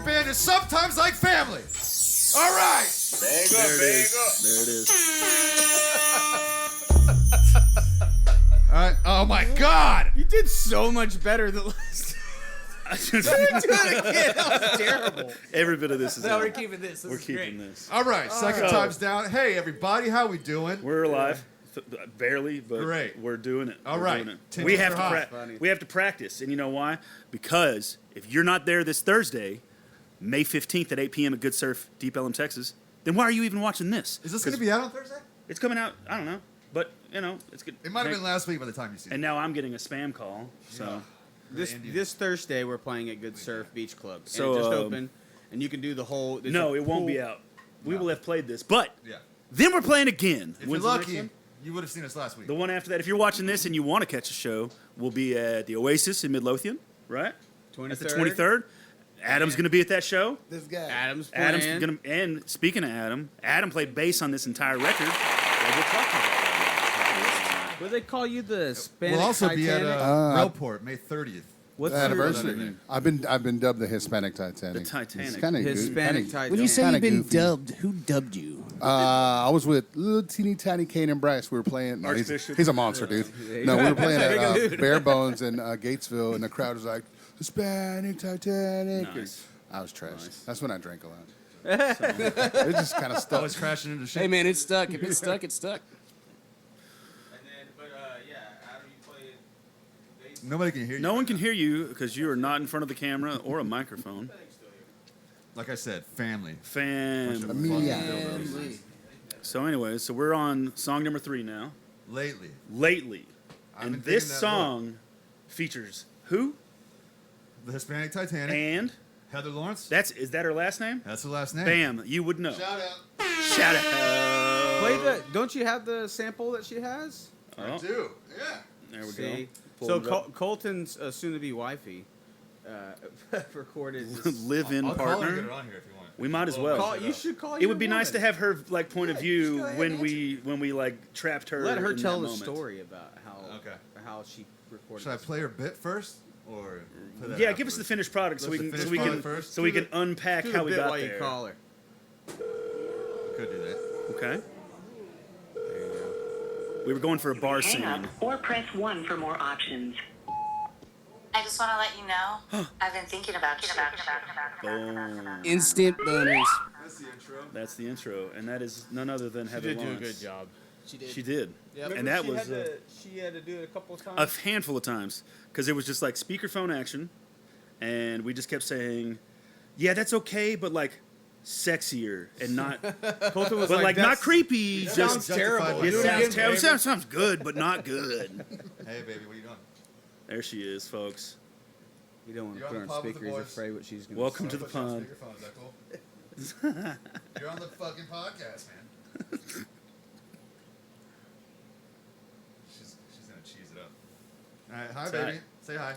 band is sometimes like family. All right. Bang up, There it is. All right. Oh my God. You did so much better than last time. There it is. Do it again. That was terrible. Every bit of this is No, in. we're keeping this. We're keeping this. All right. Second So- time's down. Hey, everybody. How we doing? We're alive. Barely, but Great. we're doing it. All We're right. doing it. Tin We for have to hot. we have to practice, and you know why? Because if you're not there this Thursday, May 15th at 8 p.m. at Good Surf, Deep Ellum, Texas, then why are you even watching this? Is this going to be out on Thursday? It's coming out. I don't know, but you know, it's good. It might have been last week by the time you see it. And now I'm getting a spam call. So This Thursday we're playing at Good Surf Beach Club. And So, it just opened, and you can do the whole. there's no, a it won't be pool- out. We will have played this, but Yeah. then we're playing again. If When's you're the next lucky, one? you would have seen us last week. The one after that, if you're watching this and you want to catch a show, we'll be at the Oasis in Midlothian, right? That's the 23rd. Adam's going to be at that show. This guy. Adam's playing. Adam's going to, and speaking of Adam played bass on this entire record. That we're talking about. What do they call you? The Hispanic We'll also be at Titanic? Railport May 30th. What's your- Anniversary. I've been dubbed the Hispanic Titanic. The Titanic. It's kinda Hispanic kinda- Titanic. When you say Kinda you've been goofy. dubbed, who dubbed you? I was with little teeny tiny Kane and Bryce. We were playing. No, Archbishop. he's a monster, dude. No, we were playing at Bare Bones in Gatesville, and the crowd was like, Hispanic Titanic. Nice. I was trash. Nice. That's when I drank a lot. It just kind of stuck. Always crashing into shit. Hey man, it's stuck. If it's stuck, it's stuck. And then, but yeah, Adam, you play bass. Nobody can hear you. No one can hear you because you are not in front of the camera or a microphone. Like I said, family. Family. So anyways, so we're on song number 3 now. Lately. Lately. I've been And this thinking that song features who? The Hispanic Titanic. And Heather Lawrence. is that her last name? That's her last name. Bam, you would know. Shout out. Shout out. Play the. Don't you have the sample that she has? Oh, Do. Yeah. there we See? go. So Pulling it up. Colton's soon-to-be wifey recorded. This. Live-in I'll call her and partner. get her on here if you want. We might as well. Call, you should call. It would be nice to have her like point of Yeah, view just go ahead when and we like trapped her. Let her in tell that the moment. story about how she recorded. Should I this. play her bit first? Or play that Yeah, give us the afterwards? finished product so we Let's can the so we finished can product first. so we can unpack Do how the we bit got while there. you call her. Could do that. Okay. We were going for a bar Hang scene. up or press 1 for more options. I just want to let you know, I've been thinking about you. Boom. Instant boners. That's the intro. That's the intro, and that is none other than She Heather did do a Lawrence. good job. She did. She did, Remember and that she was had to, she had to do it a couple of a times. handful of times because it was just like speakerphone action, and we just kept saying, "Yeah, that's okay, but like sexier and not, Colton was but like not "That's- creepy. It Just sounds terrible. it Do it sounds again, terrible. baby. Sounds good, but not good." Hey, baby, what you doing? There she is, folks. You don't want to You're put on her the on pod with the speaker. He's boys. afraid what she's going to Welcome to Put the you on pond. speakerphone, is that cool? You're on the fucking podcast, man. She's gonna cheese it up. All right, hi, Say baby. Say hi.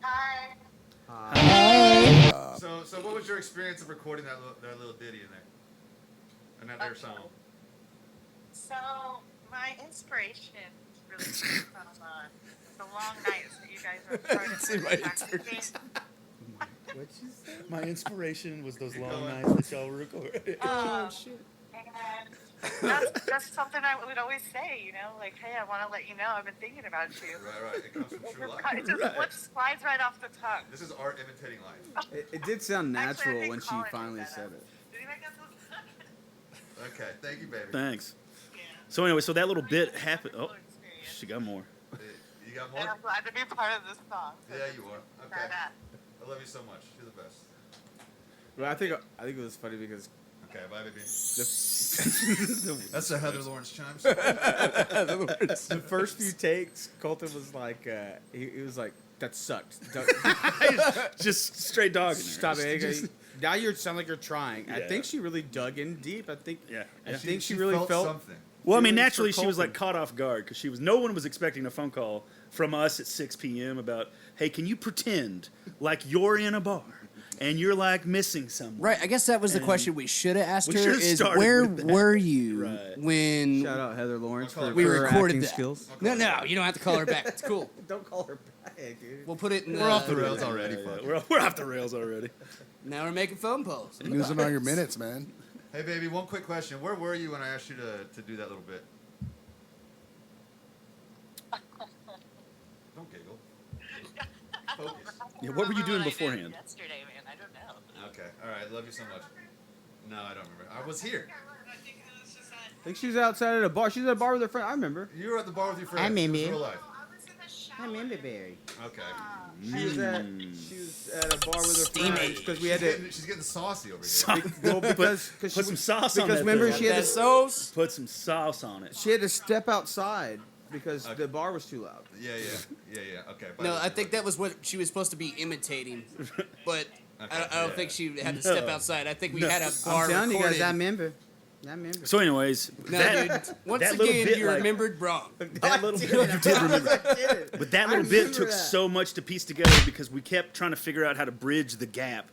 Hi. So what was your experience of recording that little ditty in there? And that their song. So, my inspiration really came from the long nights that you guys recorded. My inspiration was those long going. nights that y'all recorded. And that's something I would always say, you know, like, hey, I want to let you know I've been thinking about you. Right. It comes from true life. It just slides right off the tongue. This is art imitating life. It did sound Actually, I natural think when she Colin made finally that said up. it. Did he make that? Okay, thank you, baby. Thanks. Yeah. So anyway, so that little bit happened. Oh, Cool experience. she got more. You got And more? I'm glad to be part of this song. Yeah, you are. Okay. Badass. I love you so much. You're the best. Well, I think it was funny because Okay, bye, baby. the, That's the Heather Lawrence chimes. the first few takes, Colton was like, he was like, that sucked. Just straight dogging her. Stop it. Just- Now you sound like you're trying. I Yeah. think she really dug in deep. I think Yeah. she really felt something. Well, I mean, feelings for naturally, she was Colton. like caught off guard because no one was expecting a phone call from us at 6 p.m. about, hey, can you pretend like you're in a bar and you're like missing someone. Right. I guess that was the And question we should have asked we her. should've Is started where with that. were you Right. when Shout out Heather Lawrence for we her recorded acting that? skills. No, you don't have to call her back. It's cool. Don't call her back, dude. We'll put it in. We're off the rails already. Fuck. We're off the rails already. Now we're making phone calls. Losing all your minutes, man. Hey, baby, one quick question. Where were you when I asked you to do that little bit? Don't giggle. Focus. Yeah, what were you doing I did beforehand? Yesterday, man. I don't know. Okay. All right. Love you so much. No, I don't remember. I was here. I think it was just that. I think she was outside at a bar. She's at a bar with her friend. I remember. You were at the bar with your friends. I remember. It was real life. I was in the shower. Barry. Okay. She was at a bar with her friends because we had to. She's getting saucy over here. Well, because put she some was- sauce on because that remember thing. she had That to sauce. Put some sauce on it. she had to step outside because the bar was too loud. Yeah. Okay. No, I think that was what she was supposed to be imitating, but Okay, I don't yeah. think she had to step No. outside. I think we No. had a bar I'm telling you recorded. guys, I remember. I remember. So, anyways, No, that, dude. Once that little again, bit, you like- remembered wrong. that little bit, you did remember. But that little bit remember took that. so much to piece together because we kept trying to figure out how to bridge the gap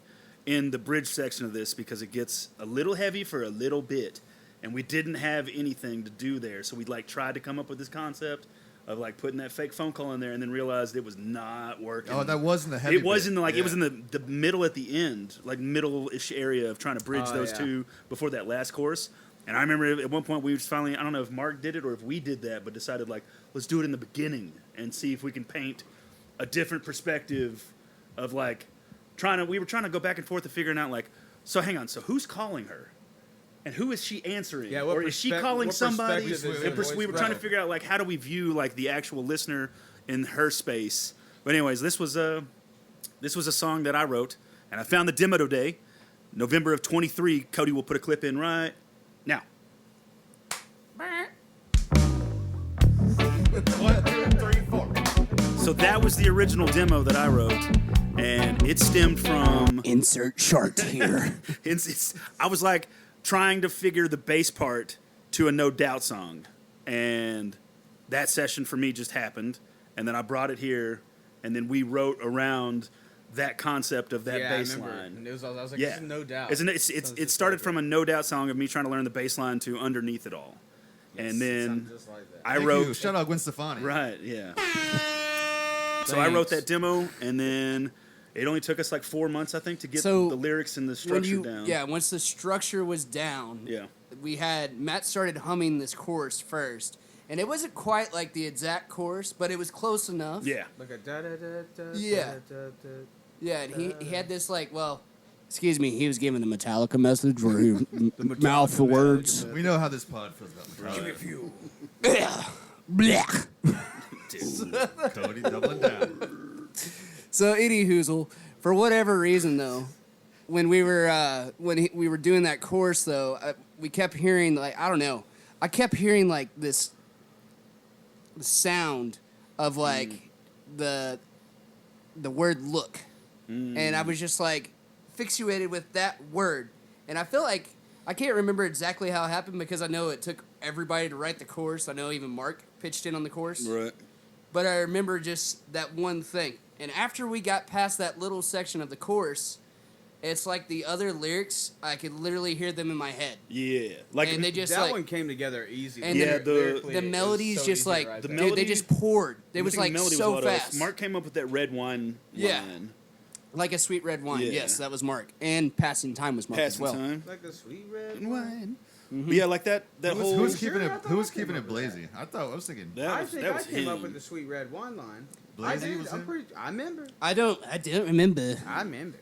in the bridge section of this because it gets a little heavy for a little bit, and we didn't have anything to do there. So we like tried to come up with this concept of like putting that fake phone call in there, and then realized it was not working. Oh, that wasn't the heavy. It was in the, like Yeah. it was in the middle at the end, like middle-ish area of trying to bridge Oh, those yeah. two before that last course. And I remember at one point we just finally, I don't know if Mark did it or if we did that, but decided like let's do it in the beginning and see if we can paint a different perspective of like we were trying to go back and forth to figuring out like, so hang on, so who's calling her? And who is she answering? Yeah, what or is she perspec- calling what somebody? perspective is And the voice we were trying to from? figure out like how do we view like the actual listener in her space. But anyways, this was a song that I wrote, and I found the demo today, November of 23. Cody will put a clip in right now. 1, 2, 3, 4. So that was the original demo that I wrote, and it stemmed from. Insert chart here. I was like trying to figure the bass part to a No Doubt song, and that session for me just happened, and then I brought it here, and then we wrote around that concept of that Yeah, I bass remember. line. And it was, I was like, Yeah, this is No Doubt. Isn't it? Sounds It just started like from a No Doubt song of me trying to learn the bass line to Underneath It All, Yes, and it then sounds just like that. I Thank wrote you. Shout out Gwen Stefani. right, yeah. So I wrote Thanks. that demo, and then it only took us like 4 months, I think, to get So, the lyrics and the When structure you, down. yeah, once the structure was down, Yeah. we had Matt started humming this chorus first, and it wasn't quite like the exact chorus, but it was close enough. Yeah. Like a da da da da. Yeah. Da, da, da. Yeah, and he had this like, well, excuse me, he was giving the Metallica message where he mouth the words. We know how this pod feels about Metallica. Blech. Cody doubling down. So Eddie Hoozle, for whatever reason though, when we were we were doing that course though, we kept hearing like I don't know, I kept hearing like this the sound of like the word look, and I was just like fixated with that word, and I feel like I can't remember exactly how it happened because I know it took everybody to write the course. I know even Mark pitched in on the course. Right. But I remember just that one thing. And after we got past that little section of the chorus, it's like the other lyrics, I could literally hear them in my head. Yeah. Like And they just That like one came together easy. And Yeah, Lyrically, the it was melodies so just easy to like write The that. dude, they melody- just poured. It was I think like melody so was what else. fast. Mark came up with that red wine Yeah. line. Like a sweet red wine. Yeah. Yes, that was Mark. And Passing Time was Mark as Passing well. time. Like a sweet red And wine. wine. But yeah, like that whole. Who was keeping Sure, it? I thought Who was I came keeping up it with that. blazy? I was thinking. I think that I was came him. up with the sweet red wine line. Blazy I did. was I'm him? pretty. I remember. I don't remember. I remember.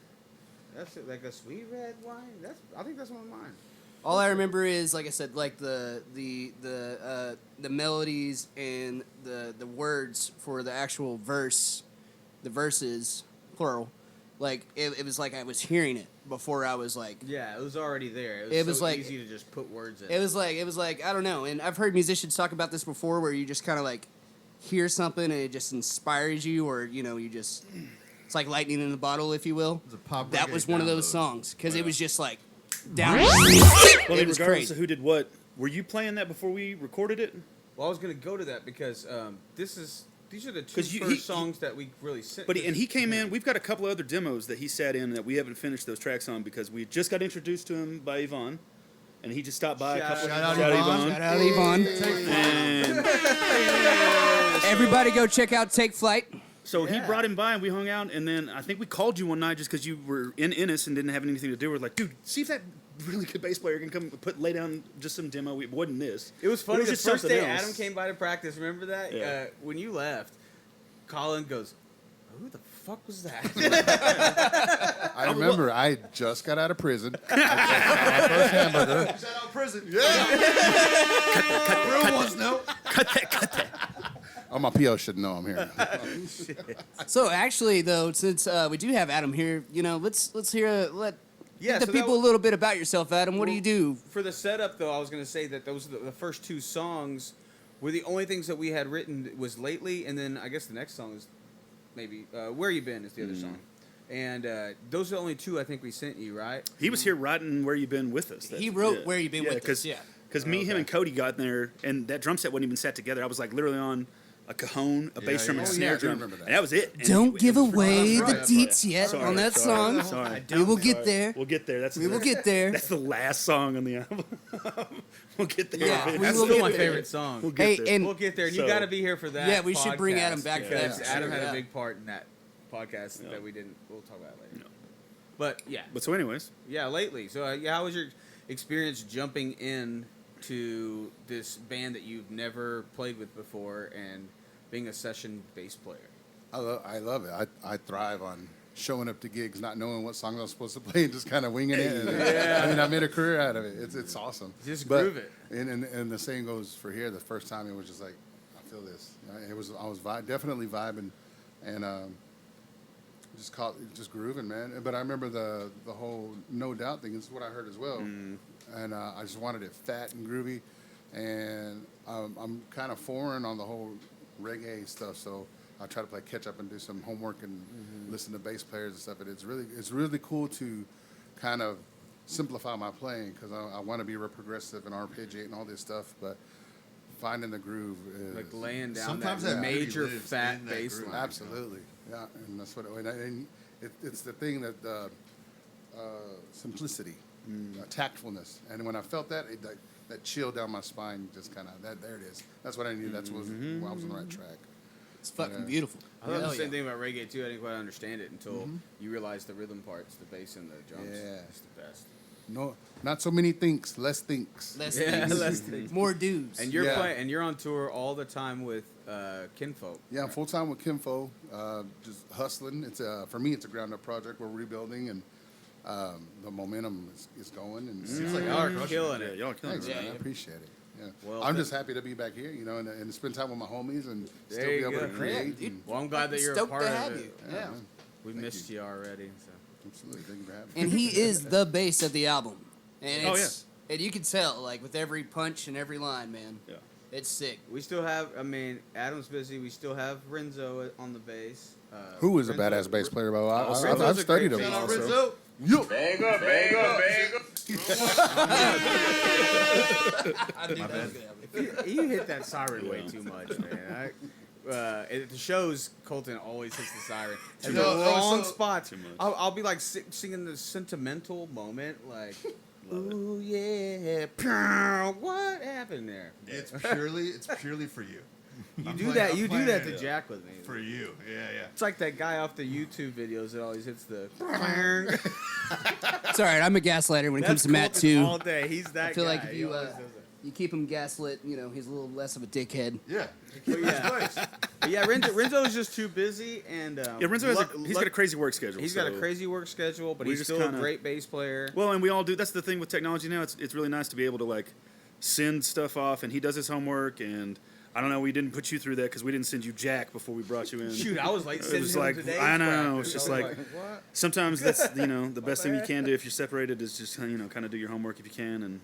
That's it, like a sweet red wine. I think that's one of mine. All I remember is, like I said, like the melodies and the words for the actual verse, the verses, plural. Like it was like I was hearing it before I was like. Yeah, it was already there. It was so like- easy to just put words in. It was like I don't know, and I've heard musicians talk about this before, where you just kind of like hear something and it just inspires you, or you just it's like lightning in a bottle, if you will. was a pop That reggae was one of those download. songs because it was just like down. Well, It was regardless crazy. of who did what, were you playing that before we recorded it? Well, I was gonna go to that because these these are the two 'Cause first he- songs that we really sent. But he came in. We've got a couple other demos that he sat in that we haven't finished those tracks on because we just got introduced to him by Yvonne, and he just stopped by. Shout a couple. out Shout Yvonne. Shout out Yvonne. And Everybody go check out Take Flight. so he brought him by and we hung out, and then I think we called you one night just because you were in Ennis and didn't have anything to do. We're like, dude, see if that really good bass player can come lay down just some demo. It wasn't this. It was funny. It was The just first something day else. Adam came by to practice. Remember that? Yeah. When you left, Colin goes, "Who the fuck was that?" I remember I just got out of prison. I just got my first hamburger. He's out of prison. Cut Real ones know. that. Oh, my PO should know I'm here. So actually, though, since we do have Adam here, let's hear let Yeah, the so people a little bit about yourself, Adam. What do you do? For the setup, though, I was going to say that those the first two songs were the only things that we had written was Lately, and then I guess the next song is maybe Where You Been is the other song. And those are the only two I think we sent you, right? He was here writing Where You Been with us. He wrote Where You Been with us, yeah. Because me, him, and Cody got there, and that drum set wasn't even set together. I was like literally on a cajon, a bass drum, and a yeah. snare I do drum, remember that. and that was it. And Don't give away right, the that's deets yet Sorry, on that sorry, song. sorry. We will get there. We'll get there. We will get there. That's the last song on the album. We'll get there. Yeah, man. we That's will still get my there. favorite song. We'll get Hey, there. and We'll get there. And you So- got to be here for that. Yeah, we should bring podcast, Adam back for that, because for Adam sure, had yeah. a big part in that podcast that we didn't. We'll talk about it later. But yeah, But so, anyways, yeah, Lately. So yeah, how was your experience jumping in to this band that you've never played with before and being a session bass player? I love it. I thrive on showing up to gigs, not knowing what songs I'm supposed to play, and just kind of winging it. And, I mean, I made a career out of it. It's awesome. Just But- groove it. And the same goes for here. The first time it was just like, I feel this. I was definitely vibing, and just grooving, man. But I remember the whole No Doubt thing. This is what I heard as well, and I just wanted it fat and groovy, and I'm kind of foreign on the whole reggae stuff, so I try to play catch up and do some homework and listen to bass players and stuff. And it's really cool to kind of simplify my playing because I want to be real progressive and arpeggiate and all this stuff, but finding the groove is Like laying down Sometimes that that major really lives fat in that bass groove. line. absolutely, yeah, and that's what it's the thing that simplicity, tactfulness, and when I felt that that chill down my spine, just kind of there it is. That's what I needed. That's what when I was on the right track. It's fucking Yeah. beautiful. I thought Hell the same yeah. thing about reggae too. I didn't quite understand it until you realized the rhythm parts, the bass and the drums. Yeah. It's the best. No, not so many thinks, less thinks. Less Yeah, things. less things. More dudes. And you're Yeah. and you're on tour all the time with Kinfolk. Yeah, I'm full time with Kimfo, just hustling. It's for me, it's a ground up project. We're rebuilding, and the momentum is going. And Seems like Y'all are crushing killing yeah, it. y'all are killing thanks, it. man. yeah. I appreciate it. Yeah, Well, I'm that- just happy to be back here, and spend time with my homies and still There be you able to go. create. Yeah, and- Well, I'm glad that you're a Stoked part to of have it. you. yeah, Yeah. man. We Thank missed you already. So. Absolutely, thank you for having me. And he is the bass of the album. And Oh, it's, and you can tell, like, with every punch and every line, man. Yeah. It's sick. We still have. I mean, Adam's busy. We still have Renzo on the bass. Who is a Renzo- badass bass player, bro? Renzo's I've a studied great him. bass Shout out also. Rizzo. Yo. You hit that siren way too much, man. At the shows, Colton always hits the siren at the No, wrong so- spots. Too much. I'll be like singing the sentimental moment, like, "Ooh yeah, Pew, what happened there?" It's purely for you. You I'm do playing- that. I'm You do playing that it to Jack with me. For you. Yeah. It's like that guy off the YouTube videos that always hits the. It's all right. I'm a gaslighter when it comes to Matt, Colton too. all day. He's that I feel guy. like if He you always does that. you keep him gaslit, he's a little less of a dickhead. Yeah. But yeah, but yeah, Renzo's just too busy, and Yeah, Renzo has he's got a crazy work schedule. He's got a so- crazy work schedule, but we he's just still a kinda- great bass player. Well, and we all do. That's the thing with technology now. It's really nice to be able to like send stuff off, and he does his homework. And I don't know, we didn't put you through that because we didn't send you Jack before we brought you in. Shoot, I was like It sending was him like today's I know. practice. It's just I was like what? sometimes that's the best thing you bad. can do if you're separated is just kind of do your homework if you can. And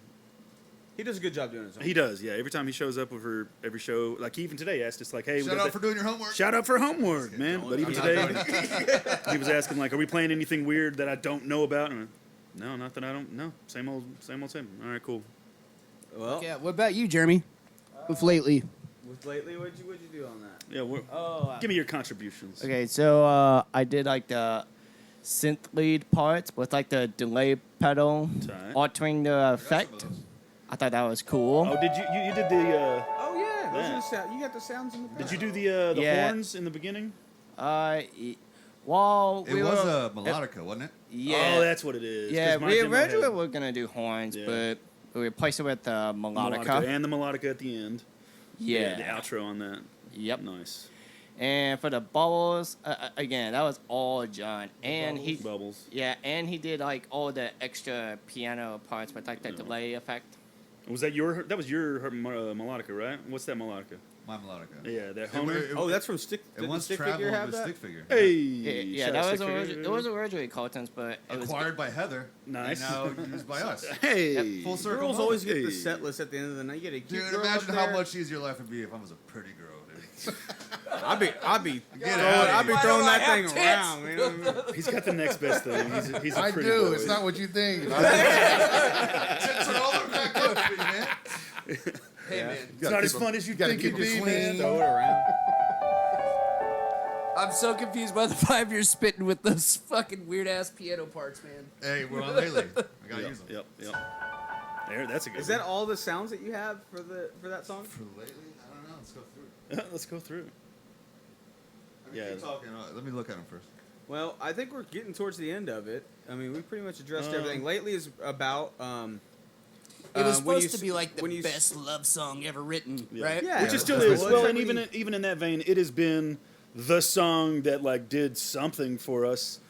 He does a good job doing his homework. he does, yeah. Every time he shows up over every show, like even today, asked us like, "Hey, we Shout got out for doing your homework. shout out for homework, man." But even I'm not today, he was asking like, "Are we playing anything weird that I don't know about?" And I went, no, not that I don't know. Same old, same. All right, cool. Well, Yeah. What about you, Jeremy? With lately? with lately. What'd you do on that? Yeah, give me your contributions. Okay, so I did like the synth lead parts with like the delay pedal Tight. altering the effect. I thought that was cool. Oh, did you did the Oh yeah, those Yeah. are the sound. You got the sounds in the. did you do the Yeah. horns in the beginning? Well, It we was were, a melodica, wasn't it? yeah, Oh, that's what it is. 'cause yeah. my We demo had originally were gonna do horns, Yeah. but we replaced it with melodica. and the melodica at the end. Yeah. The outro on that. Yep. Nice. And for the bubbles, again, that was all John, and he. Bubbles. Yeah, and he did like all the extra piano parts with like the delay effect. Was that your? That was your melodica, right? What's that melodica? My melodica. Yeah, that It- Homer. it- Oh, that's from Stick. It did the once Stick traveled Figure have with that? stick figure. Hey. Yeah, shout that out was Stick originally, Figure. it was originally Colton's, but it was Acquired by Heather. Nice. And now used by us. Hey. Full circle. Girls moment. always get the Hey. set list at the end of the night. You get a cute Dude, girl imagine up how there. much easier life would be if I was a pretty girl, dude. I'd be Get out of I'd be here. throwing Why that do I thing have around. You know what I mean? He's got the next best thing. He's a I pretty do. boy. It's not what you think. Turn all the back up for me, man. Hey man, It's not as fun as you gotta think keep it it be, clean. man. Throw it around. I'm so confused by the 5 years spitting with those fucking weird ass piano parts, man. Hey, we're on lately. I gotta use them. Yep. There, that's a good Is that all the sounds that you have for that song? For lately, I don't know. Let's go through. one. Let's go through. I mean, Yeah. keep talking. Let me look at them first. Well, I think we're getting towards the end of it. I mean, we pretty much addressed Um, everything. Lately is about. It was when you supposed to s- be like the when you s- best love song ever written, Yeah. right? Yeah. Which it still Well, is. it's Well, like and when even in that vein, it has been the song that like did something for us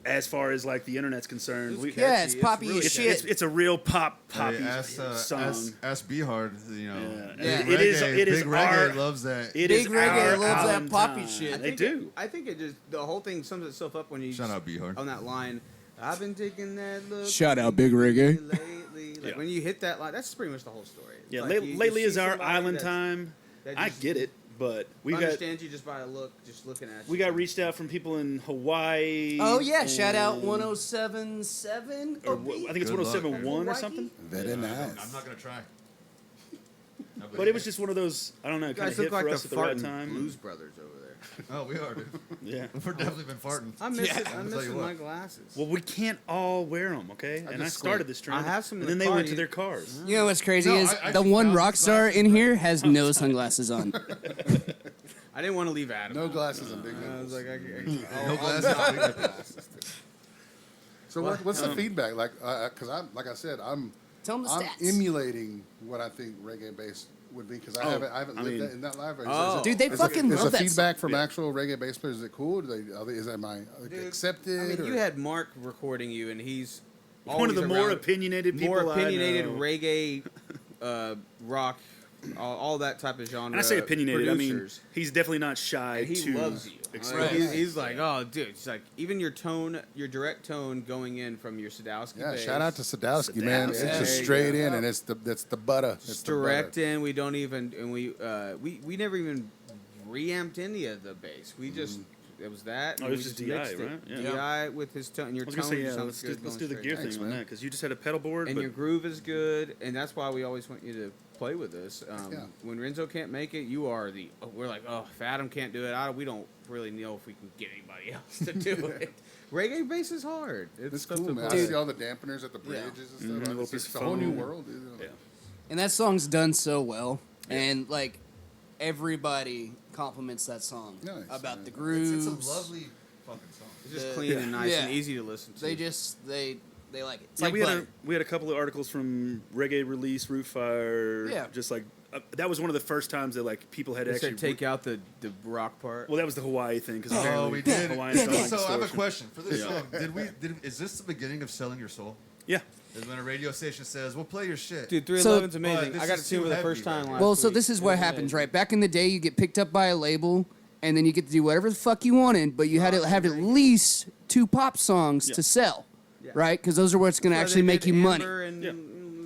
as far as like the internet's concerned. It's We, catchy. Yeah, it's It's poppy really as it's, shit. it's a real poppy Hey, ask song. B Hard. You know, Yeah. Yeah. Big It is- reggae- it is big reggae our- loves that. It Big is reggae our loves that Allen poppy time. shit. They do. I think it just the whole thing sums itself up when you Shout out B Hard. on that line. I've been taking that look. Shout out Big Reggae. Lately, like Yeah. when you hit that line, that's pretty much the whole story. Yeah, Like, you lately see is our somebody island that's- time. that I just get it, but we got understands you just by a look, just looking at you. we got reached out from people in Hawaii. Oh yeah, shout out and- 1077. or I think it's Good luck. 1071 or Hawaii? something. Very nice. I'm not gonna try. But it was just one of those, I don't know, You kind of guys hit look for like us the at the right farting time. Blues Brothers over there. Oh, we are, dude. Yeah. We've definitely been farting. I'm missing, Yeah. I'm I'll tell you missing what. my glasses. Well, we can't all wear them, okay? And I just started squint. this trend. I have some in and then the they car. went to You- their cars. You know what's crazy No, is I the actually one found rock these star glasses in right here has no sunglasses on. I didn't want to leave Adam. No glasses and big I nipples. was like, No glasses. So what's the feedback like? Because like I said, I'm Tell them the stats. emulating what I think reggae bass would be because I haven't I lived mean- that in that live. Oh. Dude, they fucking is love the that feedback song. from actual reggae bass players? Is it cool? Is that my Dude, accepted? I mean, or- you had Mark recording you, and he's One of the always more around- opinionated people more opinionated I know. reggae, rock, all that type of genre. And I say opinionated. I mean, producers. he's definitely not shy And he to loves you. express. He's like, oh, dude. He's like, even your tone, your direct tone going in from your Sadowski yeah, bass. shout out to Sadowski, man. It's Sadowski. just There you straight go. in, and it's the butter. It's Just the butter. direct in. We don't even, and we never even reamped any of the bass. We just it was that. Oh, and it was we just DI, mixed it. right? Yeah. DI with his tone. Your I was tone gonna say, yeah, sounds good. let's going do the gear straight. Thanks, thing on man. that because you just had a pedal board. And but your groove is good, and that's why we always want you to play with us. Yeah. When Renzo can't make it, you are the. We're like, oh, if Adam can't do it, we don't really know if we can get anybody else to do it. Reggae bass is hard. It's tough cool, to man. play. I see all the dampeners at the bridges and stuff. little It's piece it's of a whole new foam. world. Dude. yeah. And that song's done so well. And like everybody compliments that song Nice, about man. the grooves. It's a lovely fucking song. It's just the- clean and nice yeah. and easy to listen to. They just they like it. It's Yeah, like we had butter. we had a couple of articles from Reggae Release, Root Fire. Yeah. Just like that was one of the first times that like people had They actually said take out the rock part. Well, that was the Hawaii thing because Oh, we did. Hawaiian style So I have a distortion. question for this Yeah. song. Is this the beginning of selling your soul? Yeah. Is when a radio station says, "We'll play your shit." Dude, 311's So- But amazing. this I got is to see it too for the heavy first time right last Well, so week. this is It what was happens, amazing. right? Back in the day, you get picked up by a label, and then you get to do whatever the fuck you wanted, but you had to have at least 2 pop songs Yeah. to sell, Yeah. right? Because those are what's going to That's why actually they make did you money. Amber and Yeah.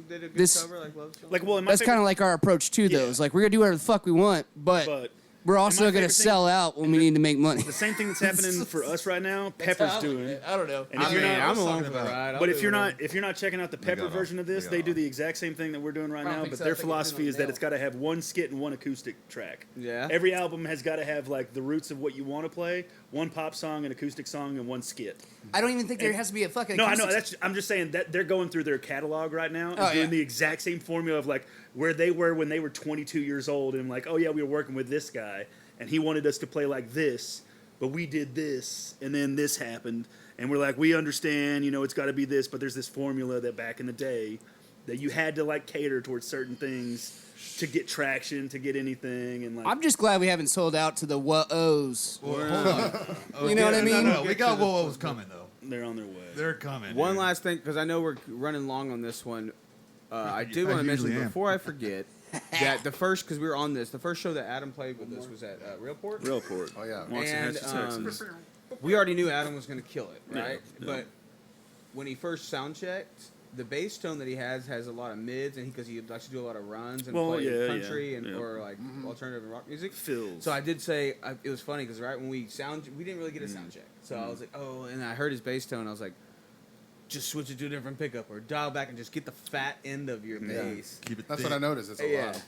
did a good This- cover like Love Song. Like, well, in my That's kind of like our approach to Yeah. those. Like we're gonna do whatever the fuck we want, but But We're also my going to favorite thing- sell out when we need to make money. The same thing that's happening for us right now, Pepper's doing. I don't know. And if you're not, I'm along talking for the about- ride. but if you're not checking out the Pepper got version off. of this, We they got do off. the exact same thing that we're doing right I don't now. think But so. I their think it's philosophy been is on that the it's got to have one skit and one acoustic track. Yeah. Every album has got to have like the roots of what you want to play, one pop song, an acoustic song, and one skit. I don't even think there has to be a fucking. No, I know. acoustic- I'm just saying that they're going through their catalog right now and Oh, doing yeah. the exact same formula of like where they were when they were 22 years old and like, oh yeah, we were working with this guy and he wanted us to play like this, but we did this and then this happened and we're like, we understand, you know, it's got to be this, but there's this formula that back in the day that you had to like cater towards certain things to get traction, to get anything, and like. I'm just glad we haven't sold out to the what-ohs. Well, hold on. You know what I mean? No, we got Whoa-Ohs coming though. They're on their way. They're coming. One dude. last thing, because I know we're running long on this one. I did want to mention usually am. before I forget that the first, because we were on this, the first show that Adam played with us was at Realport. Realport. Oh, yeah. Watson, And Texas. we already knew Adam was going to kill it, Yeah, right? yeah. But when he first sound checked, the bass tone that he has a lot of mids, and because he likes to do a lot of runs and Well, play yeah, country yeah, and yeah. or like alternative and rock music. Fills. So I did say it was funny because right when we didn't really get a sound check. So I was like, oh, and I heard his bass tone. I was like, just switch it to a different pickup or dial back and just get the fat end of your bass. Keep it That's thick. what I noticed. It's a Yeah. lot.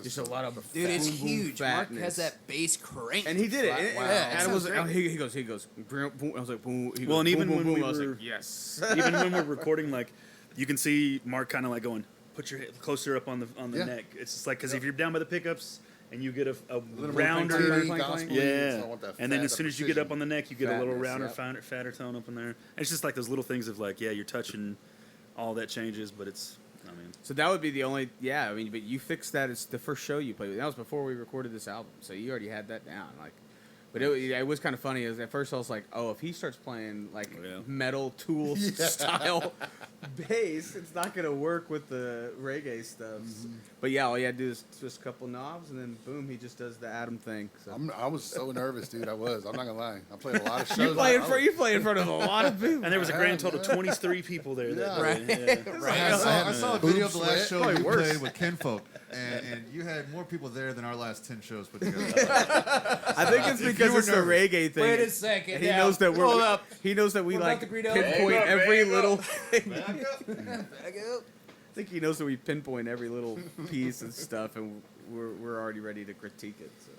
Just a lot of Dude, it's boom, boom, huge. Mark fatness. has that bass crank. And he did it. Wow. And Wow. Adam That was sounds like, great. he goes, boom, boom. I was like, boom. He Well, goes, and even boom, when boom, we boom. I was were- like, yes. Even when we're recording, like you can see Mark kind of like going, put your head closer up on the Yeah. neck. It's just like because if you're down by the pickups and you get a little more rounder, country, clank, gospel-y, yeah, so I want that and then fat, as that soon as you get up precision. on the neck, you get a little Fatness, rounder, yep. fatter tone up in there. And it's just like those little things of like, yeah, you're touching, all that changes, but it's, I mean, So that would be the only, yeah. I mean, but you fixed that. It's the first show you played with. That was before we recorded this album, so you already had that down. Like, but it was kind of funny. At first, I was like, oh, if he starts playing like Yeah. metal Tool style bass, it's not gonna work with the reggae stuff. But yeah, all you had to do is twist a couple knobs, and then boom, he just does the Adam thing. So. I was so nervous, dude. I was. I'm not gonna lie. I played a lot of shows. You play in front of a lot of people. and there was a grand total of man. 23 people there. That Yeah. day. Yeah. I saw a video of the last show Probably you worse. played with Kinfolk, and you had more people there than our last 10 shows put together. I think it's because were it's the nervous. reggae thing. Wait a second. And he now. knows that Hold we're. up. He knows that we What like about the Greedo? pinpoint every little thing. Back up. I think he knows that we pinpoint every little piece and stuff, and we're already ready to critique it. So.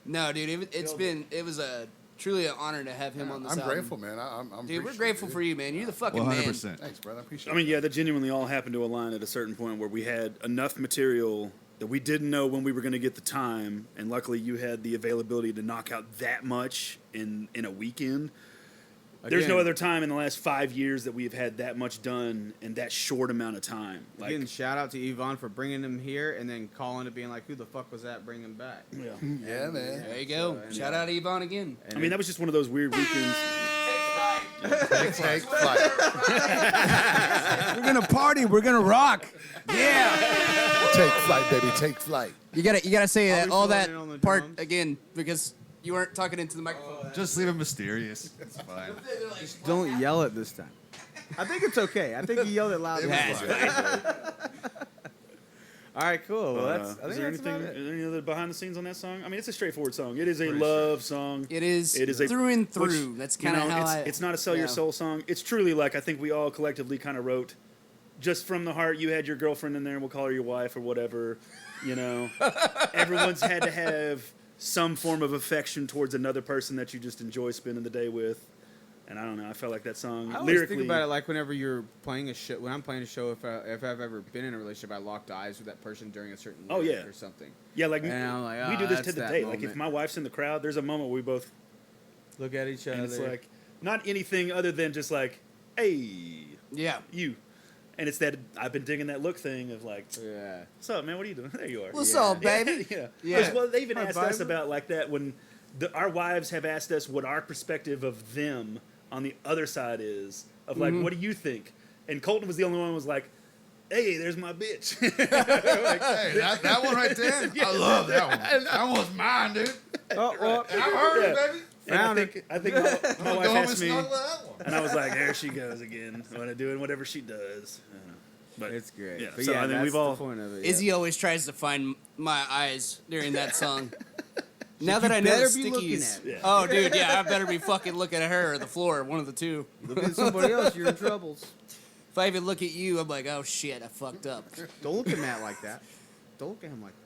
No, dude, it was a truly an honor to have him on this I'm album. grateful, man. I'm Dude, we're appreciative, grateful dude. for you, man. You're the fucking 100%. man. Thanks, brother. I appreciate I mean, yeah, that genuinely all happened to align at a certain point where we had enough material that we didn't know when we were going to get the time, and luckily you had the availability to knock out that much in a weekend. There's no Again- other time in the last 5 years that we've had that much done in that short amount of time. Like, Again, shout out to Yvonne for bringing him here, and then calling it being like, "Who the fuck was that? Bring him back." yeah. Yeah, man. There you go. So, and, Shout out to Yvonne again. I mean, that was just one of those weird weekends. Take flight. We're gonna party. We're gonna rock. Yeah. Take flight, baby. Take flight. You gotta say I'll that be all filling that in on the part drums. again because you weren't talking into the microphone. Just leave it mysterious. It's fine. Don't yell it this time. I think it's okay. I think you yelled it loud. It was enough. All right, cool. Well, that's. I is think there that's anything? about it. Is there any other behind the scenes on that song? I mean, it's a straightforward song. It is a love song. It is a through and which, through. That's you kind of know, how it's not a sell your yeah. soul song. It's truly like I think we all collectively kind of wrote, just from the heart. You had your girlfriend in there, and we'll call her your wife or whatever. You know, everyone's had to have some form of affection towards another person that you just enjoy spending the day with. And I don't know. I felt like that song I always lyrically. think about it like whenever you're playing a show. When I'm playing a show, if I've ever been in a relationship, I locked eyes with that person during a certain Oh, lyric yeah. or something. Yeah, like And I'm like, we "Ah, do this that's to the that day. Like if moment." my wife's in the crowd, there's a moment where we both, Look at each other. and it's like not anything other than just like, hey, Yeah. you. And it's that I've been digging that look thing of like, yeah. what's up, man? What are you doing? There you are. What's Yeah. up, baby? Yeah. Yeah. Well, they even Hi, asked us baby. about like that when our wives have asked us what our perspective of them on the other side is of like, what do you think? And Colton was the only one who was like, hey, there's my bitch. Hey, that one right there, I love that one. That one's mine, dude. Oh, well, I've heard Yeah. it, baby. And Found I think my Go wife home and asked me, snuggle that one. and I was like, there she goes again, doing whatever she does. But it's great. Yeah, But so yeah, I mean, that's we've the all. point of it. Izzy always tries to find my eyes during that song. Now that I know better the be looking stickies. at it. Oh, dude, yeah, I better be fucking looking at her or the floor, one of the two. Look at somebody else, you're in troubles. If I even look at you, I'm like, oh shit, I fucked up. Don't look at Matt like that. Don't look at him like that.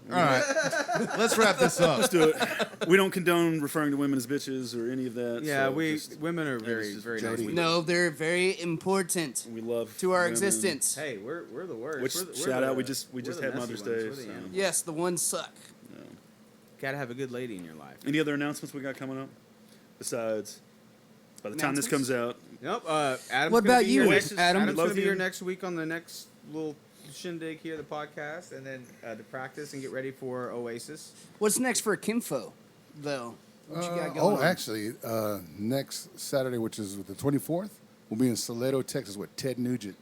All right, let's wrap this up. Let's do it. We don't condone referring to women as bitches or any of that. Yeah, so just- women are it's very, just very Jody. nice. No, they're very important we love to our women. existence. Hey, we're the worst. Which We're shout the- out, we just we're the had messy Mother's ones. Day. We're the so. animals. Yes, the ones suck. Gotta have a good lady in your life. Any other announcements we got coming up? Besides, by the time this comes out, Nope. Adam's What gonna about be you, here next, Adam? Adam's Love gonna be you. here next week on the next little shindig here, the podcast, and then to practice and get ready for Oasis. What's next for Kimfo, though? What you got going Oh, on? actually, next Saturday, which is the 24th, we'll be in Salado, Texas with Ted Nugent.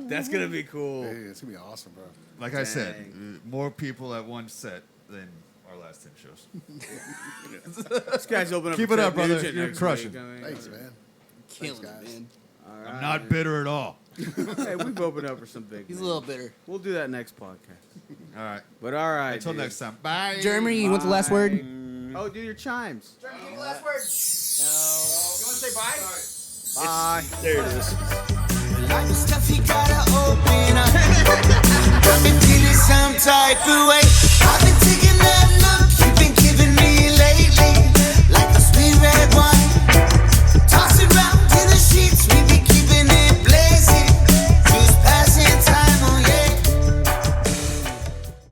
That's gonna be cool. Hey, it's going to be awesome, bro. Like I said, more people at one set than our last 10 shows. This guy's opening up. Keep for it Ted up, brother. Nugent You're next crushing. week. I mean, Thanks, man. Killing Thanks, it, guys. man. all I'm right, not man. bitter at all. Hey, we've opened up for some big. He's a names. little bitter. We'll do that next podcast. All right. But all right. Until dude. next time. Bye. Jeremy, you want the last word? Oh, do your chimes. last word. Bye. there it is. Like the stuff you gotta open up. Got me feeling some type of way.